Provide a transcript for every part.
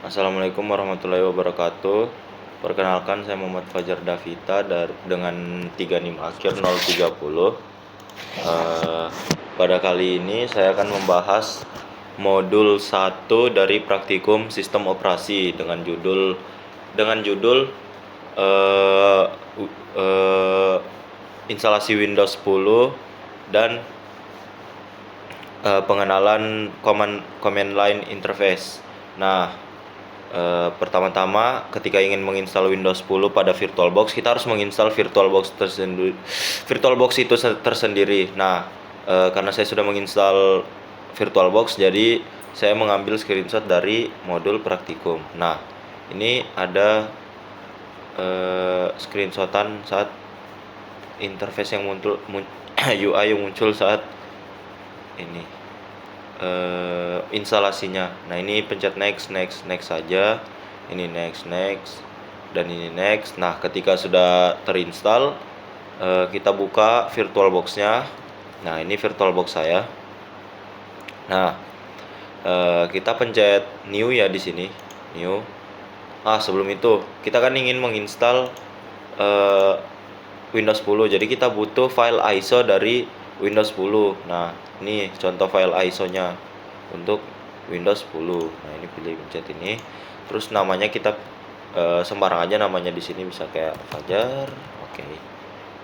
Assalamualaikum warahmatullahi wabarakatuh. Perkenalkan, saya Muhammad Fajar Davita dengan 3 NIM akhir 030. Pada kali ini saya akan membahas modul 1 dari praktikum sistem operasi dengan judul eh, instalasi Windows 10 dan pengenalan command line interface. Nah, pertama-tama ketika ingin menginstal Windows 10 pada VirtualBox, kita harus menginstal VirtualBox itu tersendiri. Nah, karena saya sudah menginstal VirtualBox, jadi saya mengambil screenshot dari modul praktikum. Nah, ini ada screenshotan saat interface yang muncul UI yang muncul saat ini instalasinya. Nah, ini pencet next saja. Ini next, dan ini next. Nah, ketika sudah terinstall, kita buka VirtualBox-nya. Nah, ini VirtualBox saya. Nah, kita pencet new ya di sini, new. Sebelum itu kita kan ingin menginstal Windows 10, jadi kita butuh file ISO dari Windows 10. Nah, ini contoh file ISO-nya untuk Windows 10. Nah, ini pencet ini. Terus namanya kita sembarang aja namanya di sini, bisa kayak Fajar. Oke.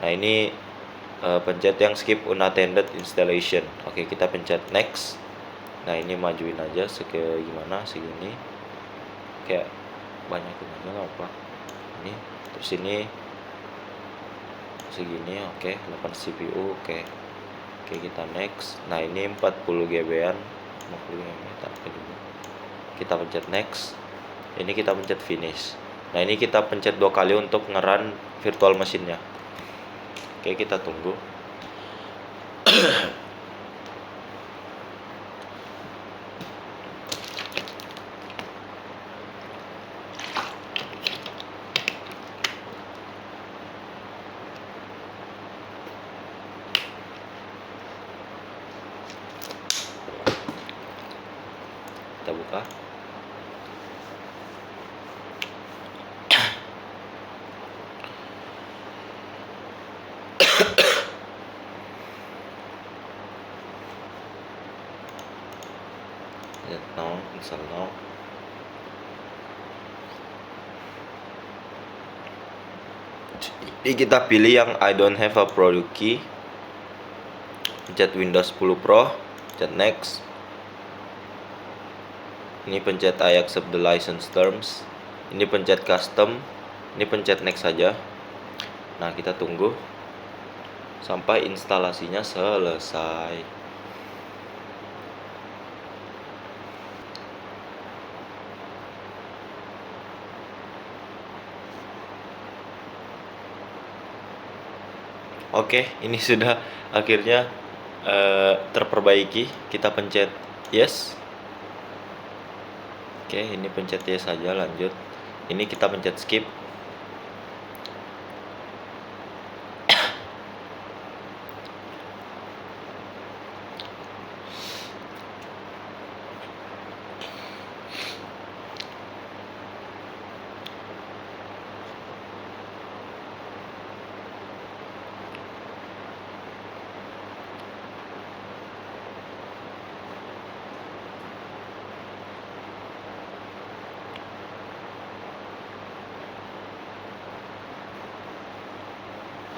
Nah, ini pencet yang skip unattended installation. Oke, kita pencet next. Nah, ini majuin aja gimana segini. Kayak banyakin aja nggak apa. Ini terus ini segini. Oke, 8 CPU. Oke, kita next. Nah, ini 40 GB-an, 50 GB juga. Kita pencet next. Ini kita pencet finish. Nah, ini kita pencet 2 kali untuk ngerun virtual machine-nya. Oke, kita tunggu. Kita buka. Now, install now. Ini kita pilih yang I don't have a product key. Pencet Windows 10 Pro, pencet next. Ini pencet I accept the license terms. Ini pencet custom. Ini pencet next saja. Nah, kita tunggu sampai instalasinya selesai. Oke, ini sudah akhirnya terperbaiki. Kita pencet yes. Oke, ini pencet yes saja, lanjut. Ini kita pencet skip.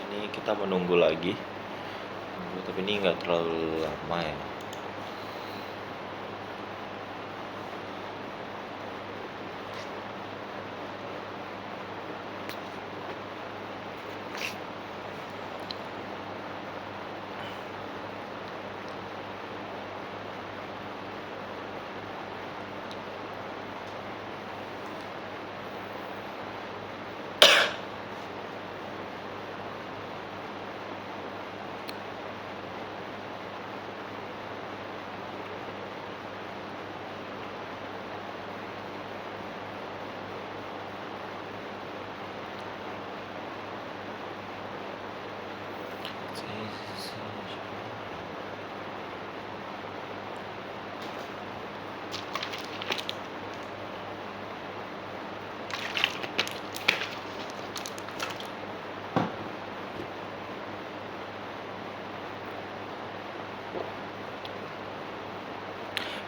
Ini kita menunggu lagi. Tapi ini nggak terlalu lama ya.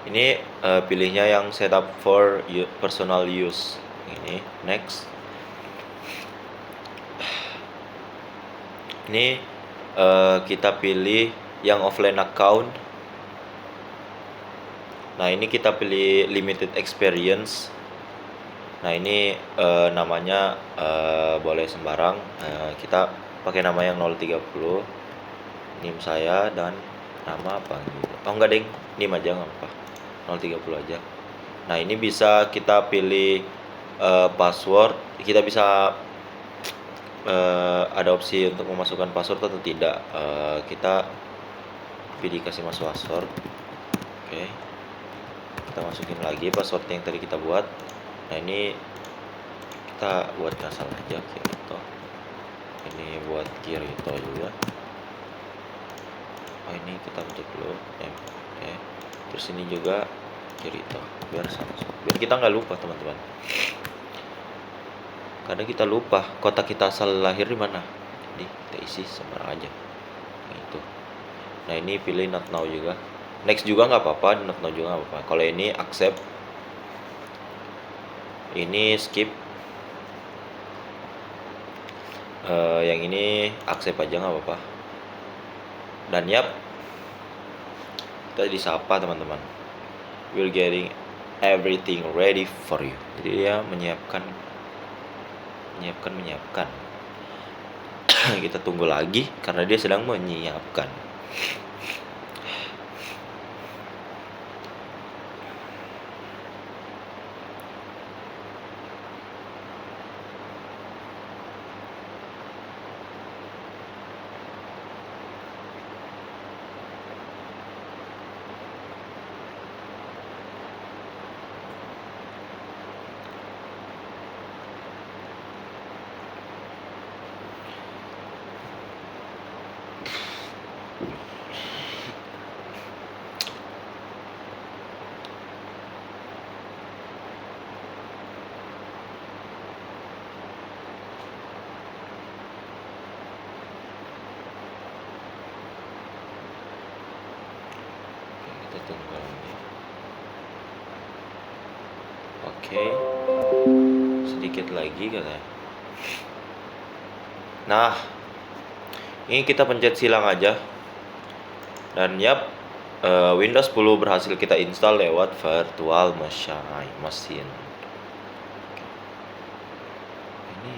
Ini pilihnya yang setup for personal use. Ini next. Ini kita pilih yang offline account. Nah, ini kita pilih limited experience. Nah, ini namanya boleh sembarang. Kita pakai nama yang 030. NIM saya dan nama apa gitu. Oh enggak deng, NIM aja nggak apa. 030 aja. Nah, ini bisa kita pilih password. Kita bisa ada opsi untuk memasukkan password atau tidak. Kita pilih kasih masuk password. Oke. Kita masukin lagi password yang tadi kita buat. Nah, ini kita buat asal aja Kirito. Ini buat Kirito juga. Oh, ini kita pencet dulu oke. Terus ini juga Kirito biar sama, biar kita nggak lupa teman-teman. Kadang kita lupa kota kita asal lahir di mana, jadi kita isi sembarang aja gitu. Nah, ini pilih not now juga, next juga nggak apa-apa, not now juga nggak apa-apa. Kalau ini accept, ini skip, yang ini accept aja nggak apa-apa. Dan yap, kita disapa teman-teman, we're getting everything ready for you. Jadi dia menyiapkan. Kita tunggu lagi karena dia sedang menyiapkan. Kita tunggu lagi. Oke. Sedikit lagi katanya. Nah, ini kita pencet silang aja. Dan yap, Windows 10 berhasil kita install lewat virtual machine. Ini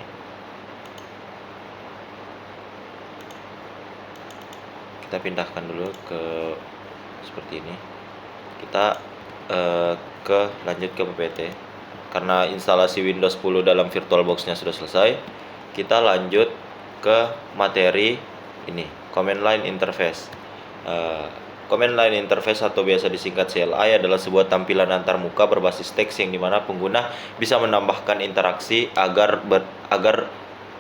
kita pindahkan dulu ke seperti ini. Kita lanjut ke PPT. Karena instalasi Windows 10 dalam VirtualBox-nya sudah selesai, kita lanjut ke materi ini, command line interface. Command line interface atau biasa disingkat CLI adalah sebuah tampilan antarmuka berbasis teks yang dimana pengguna bisa menambahkan interaksi agar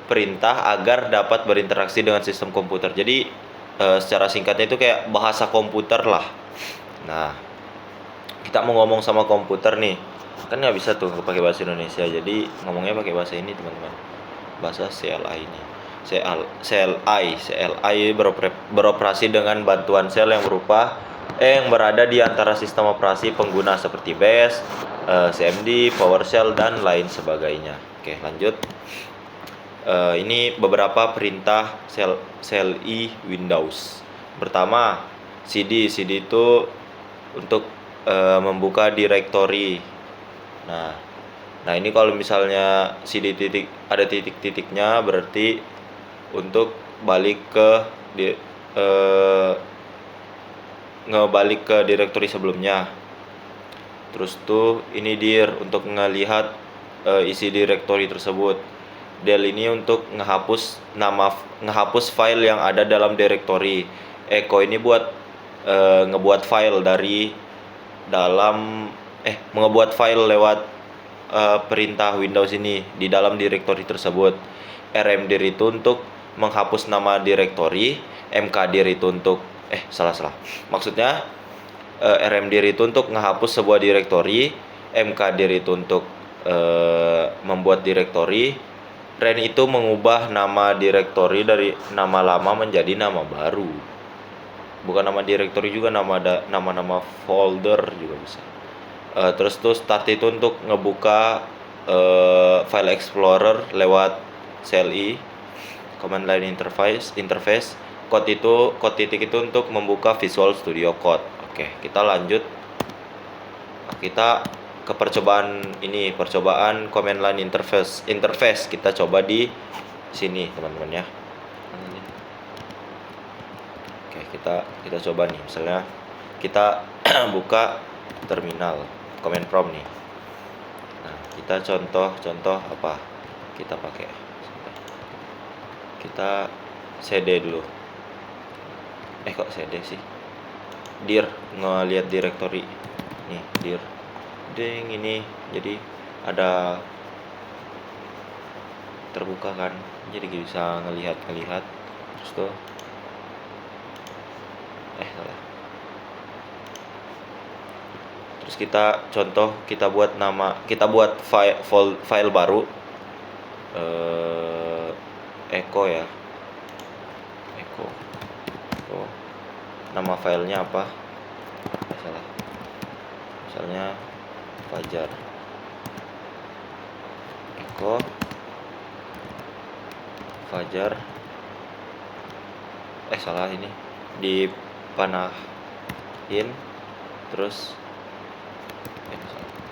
perintah agar dapat berinteraksi dengan sistem komputer. Jadi secara singkatnya itu kayak bahasa komputer lah. Nah, kita mau ngomong sama komputer nih, kan nggak bisa tuh pakai bahasa Indonesia, jadi ngomongnya pakai bahasa ini teman-teman, bahasa CLI ini. CLI beroperasi dengan bantuan sel yang berada di antara sistem operasi pengguna seperti BAS, CMD, PowerShell dan lain sebagainya. Oke, lanjut. Ini beberapa perintah CLI Windows. Pertama, CD itu untuk membuka directory. Nah, ini kalau misalnya CD ada titik-titiknya berarti untuk balik ke ngebalik ke directory sebelumnya. Terus tuh ini dir untuk ngelihat isi directory tersebut. Del ini untuk ngehapus file yang ada dalam directory. Echo ini buat ngebuat file ngebuat file lewat perintah Windows ini di dalam directory tersebut. rmdir itu untuk menghapus nama directory, mkdir itu untuk maksudnya rmdir itu untuk menghapus sebuah directory, mkdir itu untuk membuat directory, ren itu mengubah nama directory dari nama lama menjadi nama baru. bukan nama directory juga, nama-nama folder juga bisa. Terus tuh start itu untuk ngebuka file explorer lewat CLI, command line interface. Code titik itu untuk membuka Visual Studio Code. Oke, kita lanjut. Kita ke percobaan command line interface. Kita coba di sini teman-teman ya. Oke, kita coba nih, misalnya kita buka terminal command prompt nih. Nah, kita contoh apa kita pakai, kita cd dulu. Kok cd sih, dir ngelihat directory nih, dir ding ini, jadi ada terbuka kan, jadi bisa ngelihat terus tuh salah. Terus kita buat file baru, echo ya, echo. Nama filenya apa? Salah. Misalnya Fajar. Echo Fajar. Salah, ini dipanahin. Terus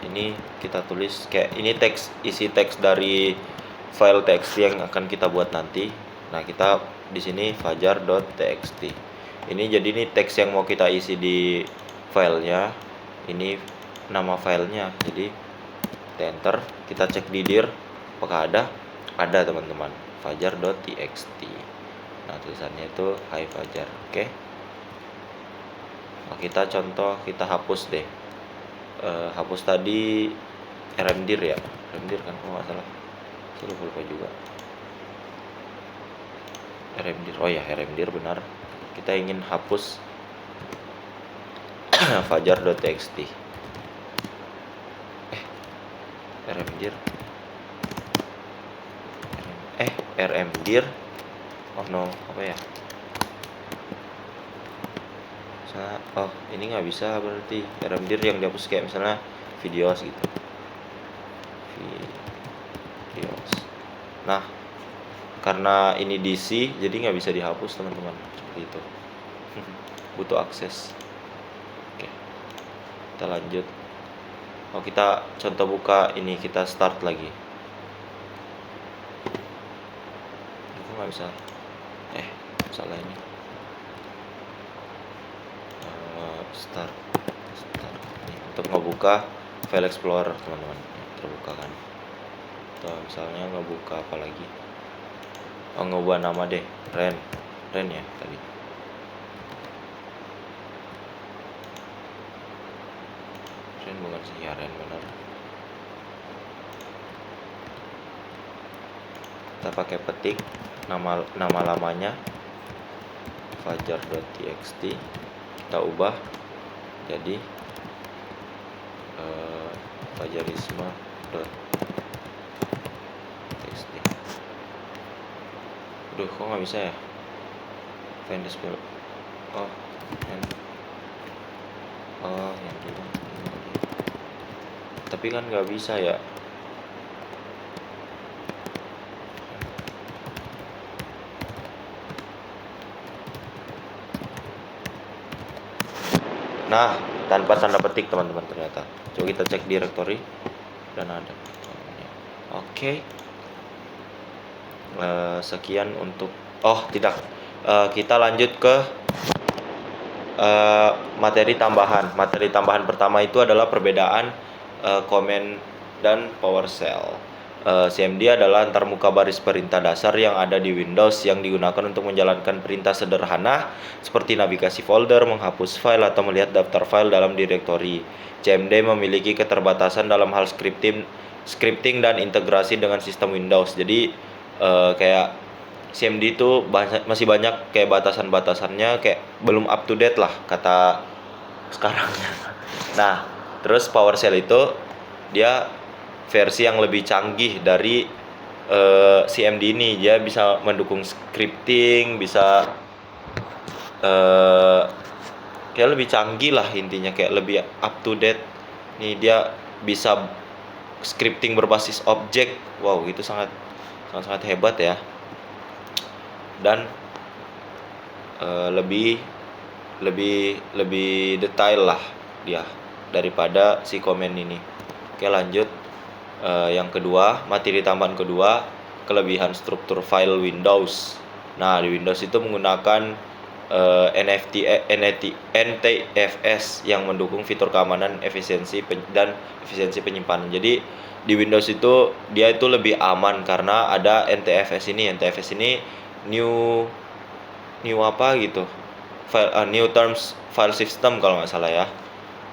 ini kita tulis kayak ini isi teks dari file txt yang akan kita buat nanti. Nah, kita di sini fajar.txt. Ini jadi ini teks yang mau kita isi di filenya. Ini nama filenya. Jadi enter, kita cek di dir apakah ada teman-teman, fajar.txt. Nah, tulisannya itu hai Fajar. Oke. Nah, kita hapus deh. Hapus tadi rmdir ya, rmdir kan kalau nggak salah, saya lupa juga rmdir. Oh ya, rmdir benar. Kita ingin hapus fajar.txt. Rmdir rmdir oh no, apa ya, ini nggak bisa berarti. Rmdir yang dihapus kayak misalnya videos gitu, videos. Nah, karena ini DC jadi nggak bisa dihapus teman-teman, seperti itu. Butuh akses. Oke, kita lanjut. Kita contoh buka ini, kita start lagi. Aku nggak bisa, salah ini. Start nih, untuk ngebuka file explorer teman-teman, terbuka kan. Atau misalnya ngebuka apa lagi, ngubah nama deh, Ren ya tadi. Ren bukan sih ya, Ren benar. Kita pakai petik nama lamanya fajar.txt, kita ubah jadi fajarisme.txt. Aduh, kok nggak bisa ya, find display. Yang ini. Tapi kan nggak bisa ya. Nah, tanpa tanda petik teman-teman ternyata. Coba kita cek directory dan ada. Oke. Sekian untuk tidak. Kita lanjut ke materi tambahan. Materi tambahan pertama itu adalah perbedaan command dan PowerShell. CMD adalah antarmuka baris perintah dasar yang ada di Windows yang digunakan untuk menjalankan perintah sederhana seperti navigasi folder, menghapus file, atau melihat daftar file dalam directory. CMD memiliki keterbatasan dalam hal scripting dan integrasi dengan sistem Windows. Jadi kayak CMD itu masih banyak kayak batasan-batasannya, kayak belum up to date lah kata sekarang. Nah, terus PowerShell itu dia versi yang lebih canggih dari CMD ini. Dia bisa mendukung scripting, bisa eh kayak lebih canggih lah intinya, kayak lebih up to date. Nih dia bisa scripting berbasis objek. Wow, itu sangat sangat sangat hebat ya. Dan lebih lebih lebih detail lah dia daripada si komen ini. Oke, lanjut. Yang kedua, materi tambahan kedua, kelebihan struktur file Windows. Nah, di Windows itu menggunakan NTFS yang mendukung fitur keamanan, dan efisiensi penyimpanan. Jadi di Windows itu dia itu lebih aman karena ada NTFS ini. NTFS ini new new apa gitu, new terms file system kalau nggak salah ya.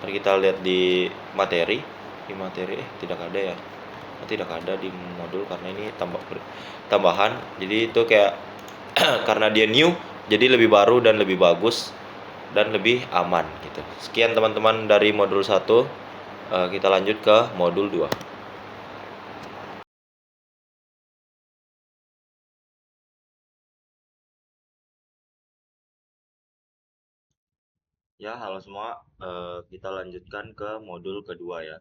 Ntar kita lihat di materi. Tidak ada ya. Tidak ada di modul karena ini tambahan. Jadi itu kayak karena dia new, jadi lebih baru dan lebih bagus dan lebih aman gitu. Sekian teman-teman dari modul 1. Kita lanjut ke modul 2. Ya, halo semua. Kita lanjutkan ke modul kedua ya.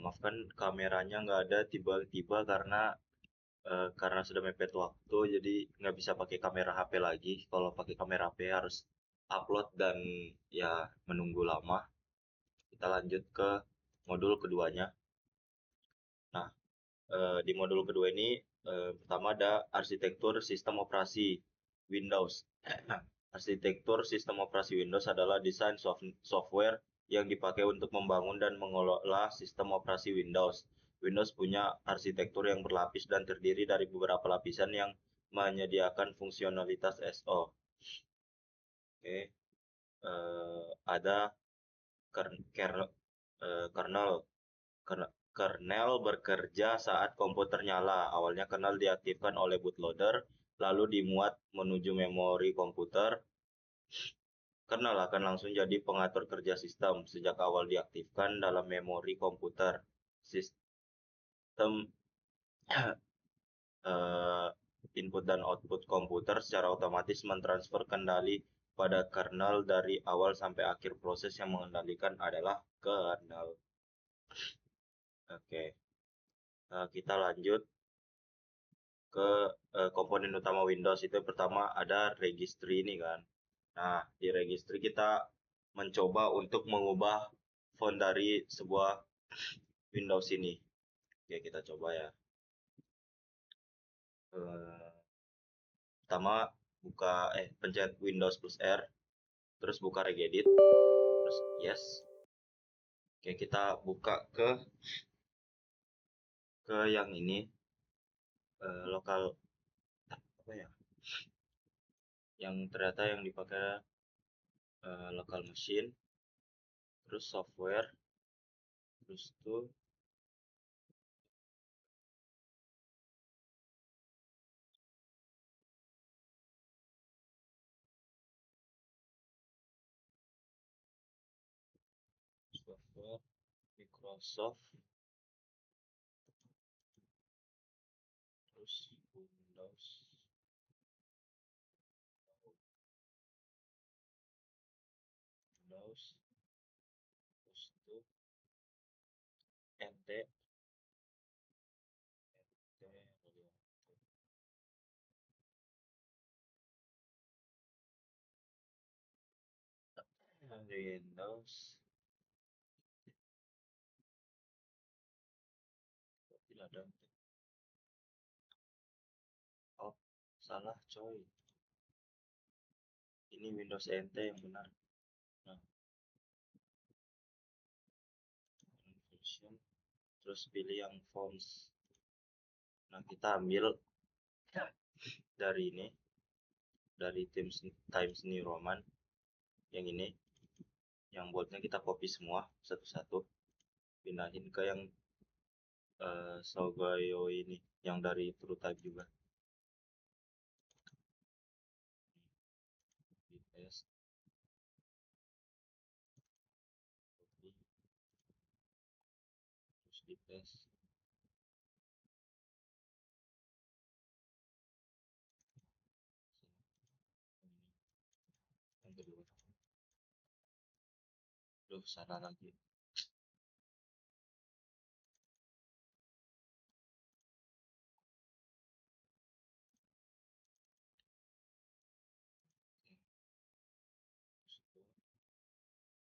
Maafkan kameranya nggak ada tiba-tiba karena sudah mepet waktu, jadi nggak bisa pakai kamera HP lagi. Kalau pakai kamera HP harus upload dan ya menunggu lama. Kita lanjut ke modul keduanya. Nah, di modul kedua ini pertama ada arsitektur sistem operasi Windows. Arsitektur sistem operasi Windows adalah desain software yang dipakai untuk membangun dan mengelola sistem operasi Windows. Windows punya arsitektur yang berlapis dan terdiri dari beberapa lapisan yang menyediakan fungsionalitas SO. Oke, ada kernel. Kernel bekerja saat komputer nyala. Awalnya kernel diaktifkan oleh bootloader, lalu dimuat menuju memori komputer. Kernel akan langsung jadi pengatur kerja sistem. Sejak awal diaktifkan dalam memori komputer, sistem eh, input dan output komputer secara otomatis mentransfer kendali pada kernel. Dari awal sampai akhir proses yang mengendalikan adalah kernel. Oke, kita lanjut ke komponen utama Windows. Itu pertama ada registry ini kan. Nah, di registry kita mencoba untuk mengubah font dari sebuah Windows ini. Oke, kita coba ya. Eh, Pertama pencet Windows plus R, terus buka regedit, terus yes. Oke, kita buka ke yang ini, lokal apa ya? Yang ternyata yang dipakai local machine, terus software, terus tuh software Microsoft, terus Windows, terus itu NT, Windows, tidak ada. Oh, salah coy. Ini Windows NT yang benar. Nah, version, terus pilih yang fonts. Nah, kita ambil dari ini, dari Times New Roman, yang ini, yang boldnya kita copy semua satu-satu, pindahin ke yang Sogayo ini, yang dari TrueType juga. Di paste, copy, terus di paste. Duh, sana lagi.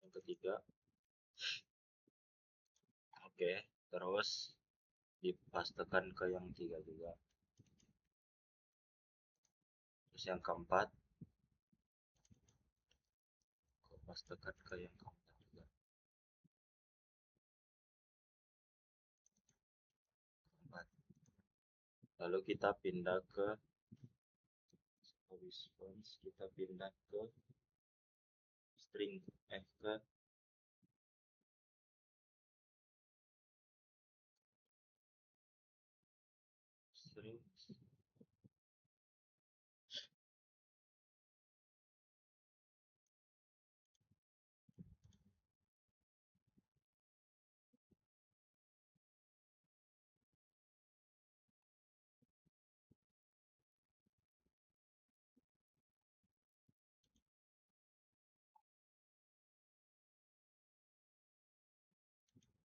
Yang ketiga, oke, terus dipastekan ke yang tiga juga. Terus yang keempat, pastekan ke yang keempat juga. Keempat. Lalu kita pindah ke response, kita pindah ke string, ke string.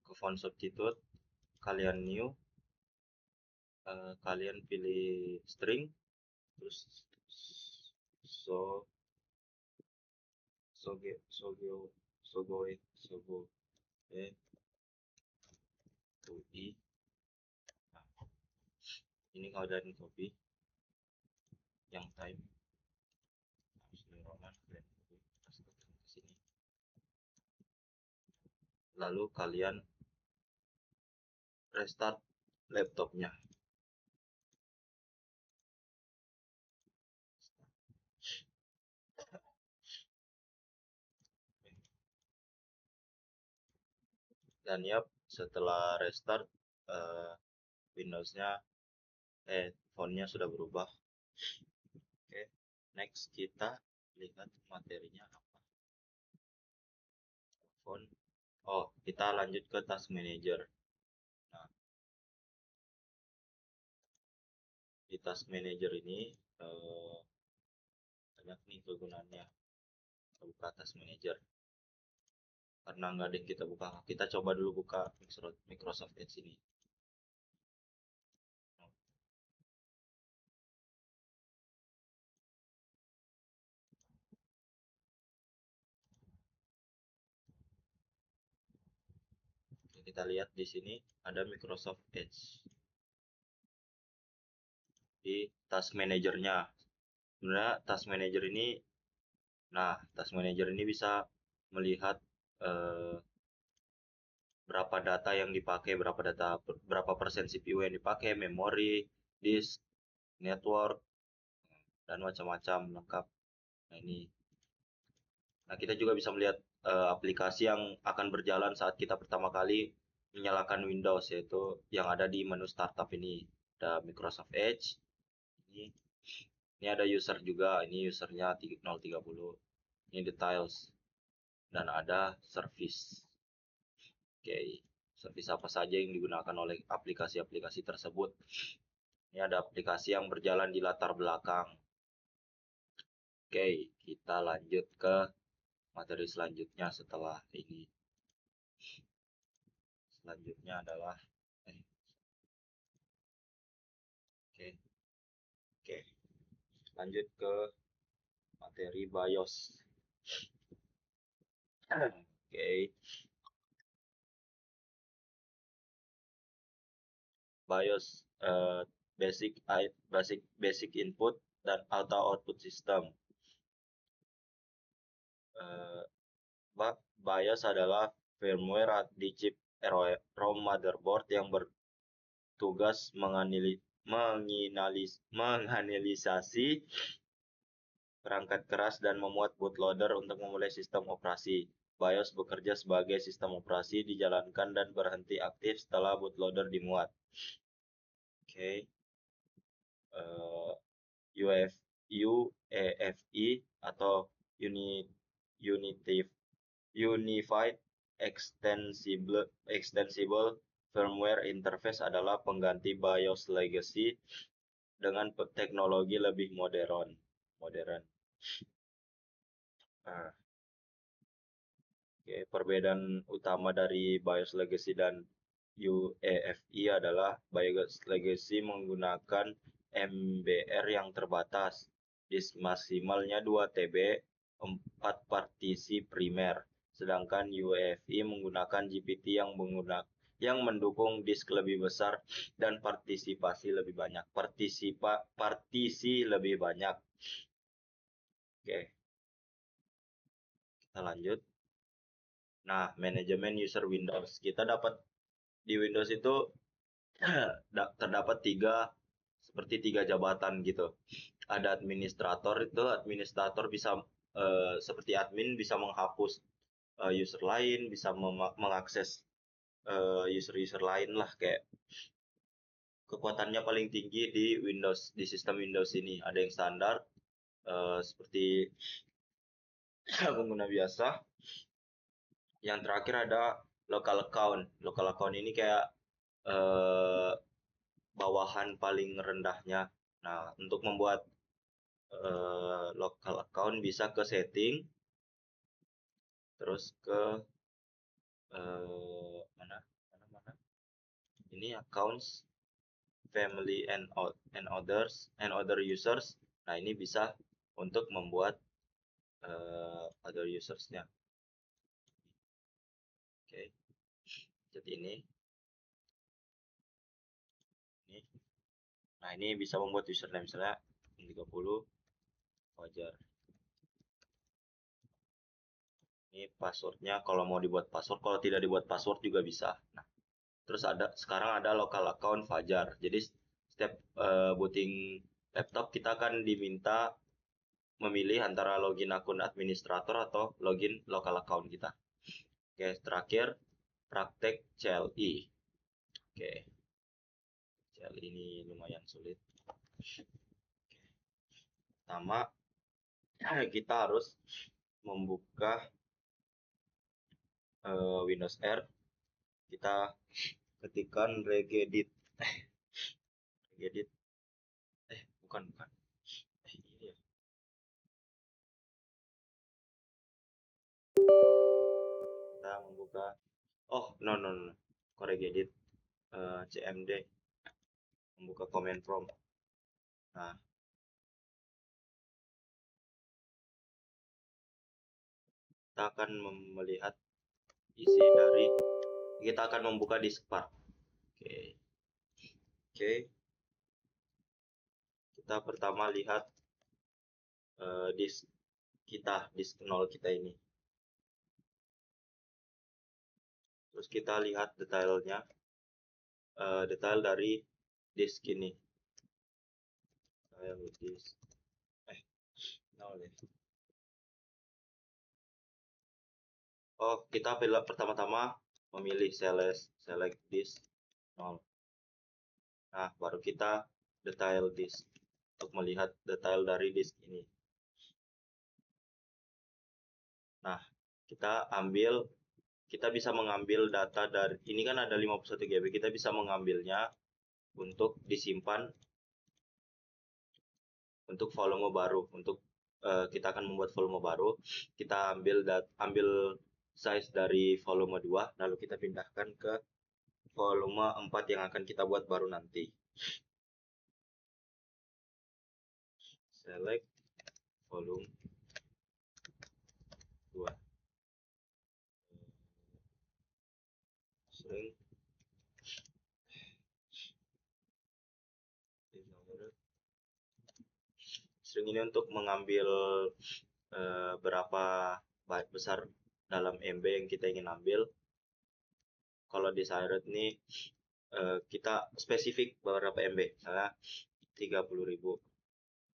Ke font substitute, kalian new, kalian pilih string, terus so soge sogo sogoe sogo to i. Nah, ini kalian copy yang type Roman, kalian copy pastekan ke sini. Lalu kalian restart laptopnya. Dan ya, setelah restart Windows-nya fontnya sudah berubah. Oke, next kita lihat materinya apa. Font. Oh, kita lanjut ke task manager. Nah, di task manager ini banyak nih kegunaannya. Kita buka task manager. Karena nggak ada yang kita buka, kita coba dulu buka Microsoft Edge ini. Oke, kita lihat di sini ada Microsoft Edge di task manajernya. Sebenarnya task manager ini, task manager ini bisa melihat eh, berapa data yang dipakai, berapa persen CPU yang dipakai, memori, disk, network, dan macam-macam lengkap. Nah, ini. Nah, kita juga bisa melihat aplikasi yang akan berjalan saat kita pertama kali menyalakan Windows, yaitu yang ada di menu startup ini. Ada Microsoft Edge. Ini ada user juga, ini usernya 030. Ini details. Dan ada service. Oke, service apa saja yang digunakan oleh aplikasi-aplikasi tersebut. Ini ada aplikasi yang berjalan di latar belakang. Oke, kita lanjut ke materi selanjutnya setelah ini. Selanjutnya adalah oke. Lanjut ke materi BIOS. Oke. BIOS basic input dan auto output system. BIOS adalah firmware di chip ROM motherboard yang bertugas menganalisasi perangkat keras dan memuat bootloader untuk memulai sistem operasi. BIOS bekerja sebagai sistem operasi dijalankan dan berhenti aktif setelah bootloader dimuat. Oke. UEFI atau Unified Extensible Firmware Interface adalah pengganti BIOS legacy dengan teknologi lebih modern. Nah, Oke, perbedaan utama dari BIOS Legacy dan UEFI adalah BIOS Legacy menggunakan MBR yang terbatas, disk maksimalnya 2 TB, 4 partisi primer, sedangkan UEFI menggunakan GPT yang mendukung disk lebih besar dan partisipasi lebih banyak. Partisi lebih banyak. Oke, kita lanjut. Nah, manajemen user Windows. Kita dapat di Windows itu terdapat seperti tiga jabatan gitu. Ada administrator, itu administrator bisa seperti admin bisa menghapus user lain, bisa mengakses user-user lain lah, kayak kekuatannya paling tinggi di Windows, di sistem Windows ini. Ada yang standar seperti pengguna biasa. Yang terakhir ada local account. Local account ini kayak bawahan paling rendahnya. Nah, untuk membuat local account bisa ke setting, terus ke mana mana ini accounts, family and other users. Nah, ini bisa untuk membuat other usersnya. Oke, jadi ini. Nah, ini bisa membuat username misalnya 30 wajar. Ini passwordnya, kalau mau dibuat password, kalau tidak dibuat password juga bisa. Nah, terus sekarang ada local account Fajar. Jadi setiap booting laptop kita akan diminta memilih antara login akun administrator atau login local account kita. Oke, terakhir praktek CLI. Oke, CLI ini lumayan sulit. Pertama, kita harus membuka Windows R. Kita ketikkan regedit. Regedit. Bukan. Ini ya. Kita membuka. Oh, no. Regedit. CMD. Membuka command prompt. Nah, kita akan melihat isi dari, kita akan membuka diskpart. Oke. Kita pertama lihat disk 0 kita ini. Terus kita lihat detailnya, detail dari disk ini. Disk. Oh, kita pertama-tama memilih select disk 0. Nah, baru kita detail disk untuk melihat detail dari disk ini. Nah, kita bisa mengambil data dari ini, kan ada 51 GB, kita bisa mengambilnya untuk disimpan untuk volume baru. Untuk kita akan membuat volume baru, kita ambil size dari volume 2, lalu kita pindahkan ke volume 4 yang akan kita buat baru nanti. Select volume 2. String ini untuk mengambil berapa besar dalam MB yang kita ingin ambil. Kalau di Siret ini kita spesifik beberapa MB, misalnya 30.000,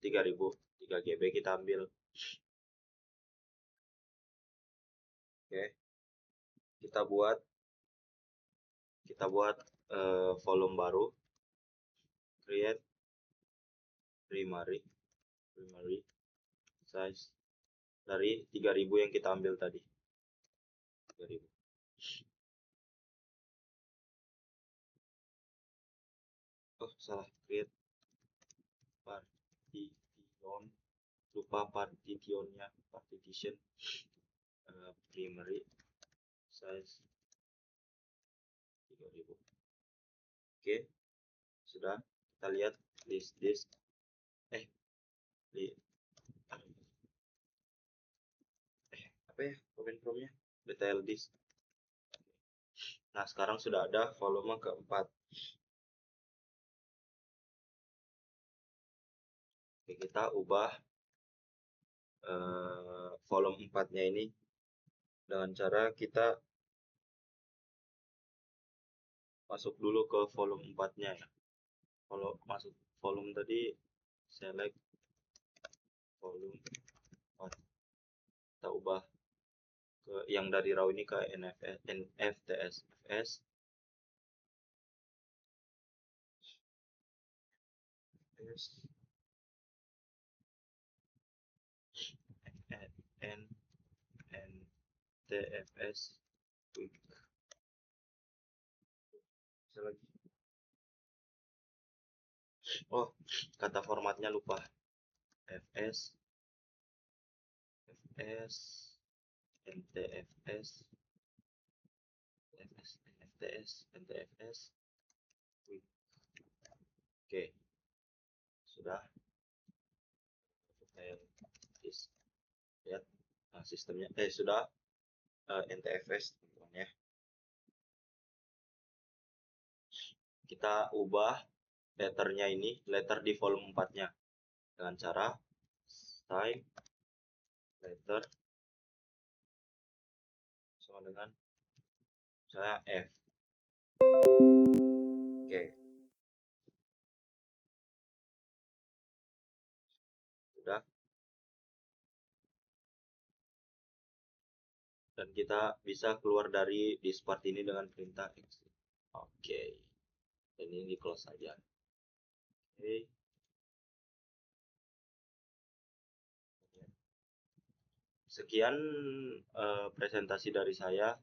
3 GB kita ambil. Oke, kita buat volume baru, create primary size dari 3000 yang kita ambil tadi. 3000. Oh, salah, create partition, lupa partition primary size 3000. Oke, sudah. Kita lihat list disk di apa ya comment promnya, detail disk. Nah, sekarang sudah ada volume keempat. Oke, kita ubah volume 4-nya ini dengan cara kita masuk dulu ke volume 4-nya ya. Kalau masuk volume tadi, select volume 4. Kita ubah ke yang dari raw ini ke NFTSFS. NTFS quick. Lagi. Oh, kata formatnya lupa. FS NTFS NTFS quick. Oke, sudah. Lihat sistemnya sudah NTFS teman-teman ya. Kita ubah letternya ini, letter di volume 4-nya dengan cara style letter sama dengan saya F. Oke, sudah. Dan kita bisa keluar dari disk ini dengan perintah exit. Oke, dan ini di close saja. Oke. Sekian presentasi dari saya.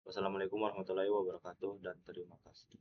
Wassalamualaikum warahmatullahi wabarakatuh dan terima kasih.